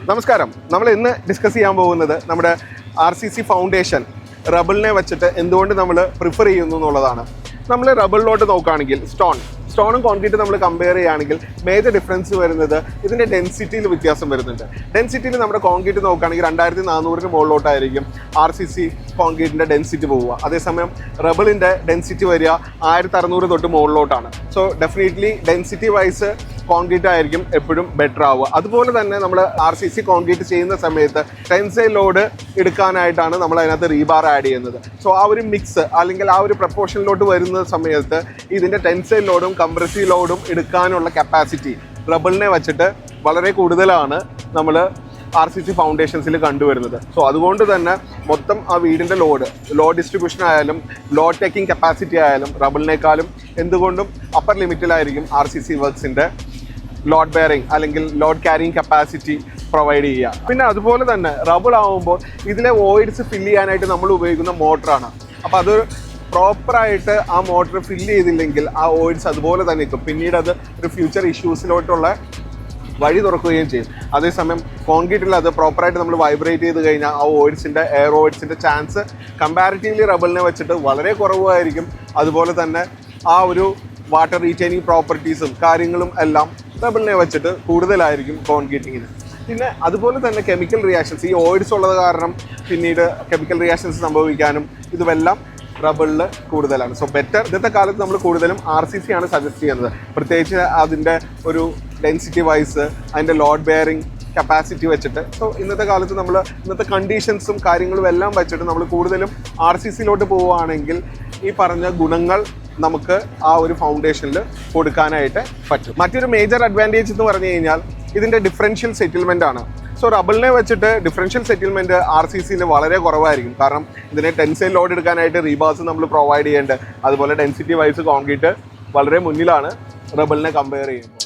നമസ്കാരം. നമ്മൾ ഇന്ന് ഡിസ്കസ് ചെയ്യാൻ പോകുന്നത് നമ്മുടെ RCC ഫൗണ്ടേഷൻ റബിളിനെ വെച്ചിട്ട് എന്തുകൊണ്ട് നമ്മൾ പ്രിഫർ ചെയ്യുന്നു എന്നുള്ളതാണ്. നമ്മൾ റബിളിലോട്ട് നോക്കുകയാണെങ്കിൽ സ്റ്റോണും കോൺക്രീറ്റ് നമ്മൾ കമ്പയർ ചെയ്യുകയാണെങ്കിൽ മേജർ ഡിഫറൻസ് വരുന്നത് ഇതിൻ്റെ ഡെൻസിറ്റിയിൽ വ്യത്യാസം വരുന്നുണ്ട്. ഡെൻസിറ്റിയിൽ നമ്മുടെ കോൺക്രീറ്റ് നോക്കുകയാണെങ്കിൽ 2400 മുകളിലോട്ടായിരിക്കും RCC കോൺക്രീറ്റിൻ്റെ ഡെൻസിറ്റി പോവുക. അതേസമയം റബിളിൻ്റെ ഡെൻസിറ്റി വരിക 1600 തൊട്ട് മുകളിലോട്ടാണ്. So definitely density wise concrete ആയിരിക്കും എപ്പോഴും ബെറ്റർ ആവുക. അതുപോലെ തന്നെ നമ്മൾ RCC കോൺക്രീറ്റ് ചെയ്യുന്ന സമയത്ത് ടെൻസൈൽ ലോഡ് എടുക്കാനായിട്ടാണ് നമ്മൾ അതിനകത്ത് റീബാർ ആഡ് ചെയ്യുന്നത്. സോ ആ ഒരു മിക്സ് അല്ലെങ്കിൽ ആ ഒരു പ്രപ്പോർഷനിലോട്ട് വരുന്ന സമയത്ത് ഇതിൻ്റെ ടെൻസൈൽ ലോഡും കംപ്രസീവ് ലോഡും എടുക്കാനുള്ള കപ്പാസിറ്റി റബിളിനെ വെച്ചിട്ട് വളരെ കൂടുതലാണ് നമ്മൾ RCC ഫൗണ്ടേഷൻസിൽ കണ്ടുവരുന്നത്. സോ അതുകൊണ്ട് തന്നെ മൊത്തം ആ വീടിൻ്റെ ലോഡ് ഡിസ്ട്രിബ്യൂഷൻ ആയാലും ലോഡ് ടേക്കിംഗ് കപ്പാസിറ്റി ആയാലും റബിളിനേക്കാളും എന്തുകൊണ്ടും അപ്പർ ലിമിറ്റിലായിരിക്കും RCC വർക്ക്സിൻ്റെ ലോഡ് ബെയറിംഗ് അല്ലെങ്കിൽ ലോഡ് ക്യാരിങ് കപ്പാസിറ്റി പ്രൊവൈഡ് ചെയ്യുക. പിന്നെ അതുപോലെ തന്നെ റബിൾ ആകുമ്പോൾ ഇതിലെ വോയിഡ്സ് ഫില്ല് ചെയ്യാനായിട്ട് നമ്മൾ ഉപയോഗിക്കുന്ന മോട്ടറാണ്. അപ്പോൾ അത് പ്രോപ്പറായിട്ട് ആ മോട്ടർ ഫില്ല് ചെയ്തില്ലെങ്കിൽ ആ വോയിഡ്സ് അതുപോലെ തന്നെ നിൽക്കും. പിന്നീട് അത് ഒരു ഫ്യൂച്ചർ ഇഷ്യൂസിലോട്ടുള്ള വഴി തുറക്കുകയും ചെയ്യും. അതേസമയം കോൺക്രീറ്റിൽ അത് പ്രോപ്പറായിട്ട് നമ്മൾ വൈബ്രേറ്റ് ചെയ്ത് കഴിഞ്ഞാൽ ആ വോയിഡ്സിൻ്റെ എയർ വോയിഡ്സിൻ്റെ ചാൻസ് കമ്പാരിറ്റീവ്ലി റബിളിനെ വെച്ചിട്ട് വളരെ കുറവായിരിക്കും. അതുപോലെ തന്നെ ആ ഒരു വാട്ടർ റീറ്റെയിനിങ് പ്രോപ്പർട്ടീസും കാര്യങ്ങളും എല്ലാം റബിളിനെ വെച്ചിട്ട് കൂടുതലായിരിക്കും കോൺക്രീറ്റിങ്ങിന്. പിന്നെ അതുപോലെ തന്നെ കെമിക്കൽ റിയാക്ഷൻസ്, ഈ ഓയിഡ്സ് ഉള്ളത് കാരണം പിന്നീട് കെമിക്കൽ റിയാക്ഷൻസ് സംഭവിക്കാനും ഇതുമെല്ലാം റബിളിൽ കൂടുതലാണ്. സോ ബെറ്റർ ഇന്നത്തെ കാലത്ത് നമ്മൾ കൂടുതലും RCC ആണ് സജസ്റ്റ് ചെയ്യുന്നത്, പ്രത്യേകിച്ച് അതിൻ്റെ ഒരു ഡെൻസിറ്റി വൈസ് അതിൻ്റെ ലോഡ് ബെയറിംഗ് കപ്പാസിറ്റി വെച്ചിട്ട്. സോ ഇന്നത്തെ കാലത്ത് നമ്മൾ ഇന്നത്തെ കണ്ടീഷൻസും കാര്യങ്ങളും എല്ലാം വെച്ചിട്ട് നമ്മൾ കൂടുതലും RCCയിലോട്ട് പോവുകയാണെങ്കിൽ ഈ പറഞ്ഞ ഗുണങ്ങൾ നമുക്ക് ആ ഒരു ഫൗണ്ടേഷനിൽ കൊടുക്കാനായിട്ട് പറ്റും. മറ്റൊരു മേജർ അഡ്വാൻറ്റേജ് എന്ന് പറഞ്ഞു കഴിഞ്ഞാൽ ഇതിൻ്റെ ഡിഫറൻഷ്യൽ സെറ്റിൽമെൻ്റ് ആണ്. സോ റബിളിനെ വെച്ചിട്ട് ഡിഫറൻഷ്യൽ സെറ്റിൽമെൻറ്റ് RCCയിൽ വളരെ കുറവായിരിക്കും. കാരണം ഇതിനെ ടെൻസൈൽ ലോഡ് എടുക്കാനായിട്ട് റീബാർസ് നമ്മൾ പ്രൊവൈഡ് ചെയ്യേണ്ടത്. അതുപോലെ ഡെൻസിറ്റി വൈസ് കോൺക്രീറ്റ് വളരെ മുന്നിലാണ് റബിളിനെ കമ്പയർ ചെയ്യുമ്പോൾ.